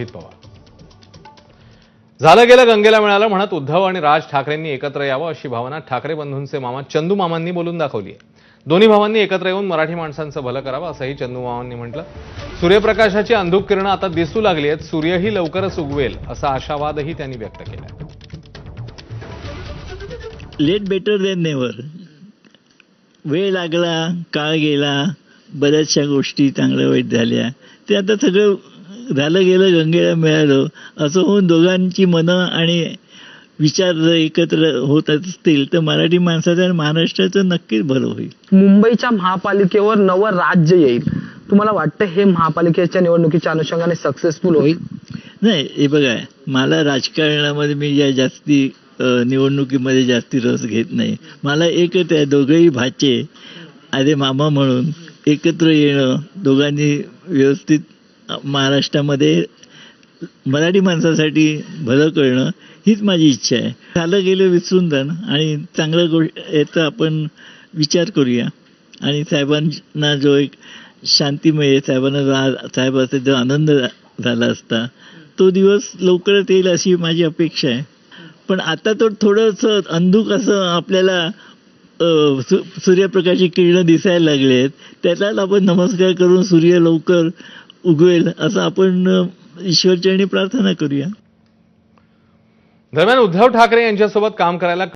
अजित पवार. झालं गेलं गंगेला मिळालं म्हणत उद्धव आणि राज ठाकरेंनी एकत्र यावं अशी भावना ठाकरे बंधूंचे मामा चंदू मामांनी बोलून दाखवली आहे. दोन्ही भावांनी एकत्र येऊन मराठी माणसांचं भलं करावं असंही चंदू मामांनी म्हटलं. सूर्यप्रकाशाची अंधुक किरणं आता दिसू लागली आहेत, सूर्यही लवकरच उगवेल असा आशावादही त्यांनी व्यक्त केला. Late better than never. वेळ लागला, काळ गेला, बऱ्याचशा गोष्टी चांगल्या वाईट झाल्या, ते आता सगळं झालं गेलं गंगेला मिळालं असं होऊन दोघांची मनं आणि विचार जर एकत्र होत असतील तर मराठी माणसाचं आणि महाराष्ट्राचं नक्कीच भलं होईल. मुंबईच्या महापालिकेवर नवं राज्य येईल. तुम्हाला वाटतं हे महापालिकेच्या निवडणुकीच्या अनुषंगाने सक्सेसफुल होईल? नाही, हे बघा, मला राजकारणामध्ये मी या जास्ती निवडणुकीमध्ये जास्ती रस घेत नाही. मला एकच आहे, दोघंही भाचे आधे मामा म्हणून एकत्र येणं, दोघांनी व्यवस्थित महाराष्ट्रामध्ये मराठी माणसासाठी भलं करणं हीच माझी इच्छा आहे. झालं गेलं विसरून जाणं आणि चांगल्या याचा आपण विचार करूया. आणि साहेबांना जो एक शांतिमय साहेबांना साहेबाचा जो आनंद झाला असता तो दिवस लवकरच येईल अशी माझी अपेक्षा आहे. पण आता तो थोडंसं अंधुक असं आपल्याला सूर्यप्रकाशी किरणं दिसायला लागले आहेत, त्यालाच आपण नमस्कार करून सूर्य लवकर उगवेल असं आपण ईश्वरचरणी प्रार्थना करूया. दरम्यान उद्धव ठाकरे यांच्यासोबत काम करायला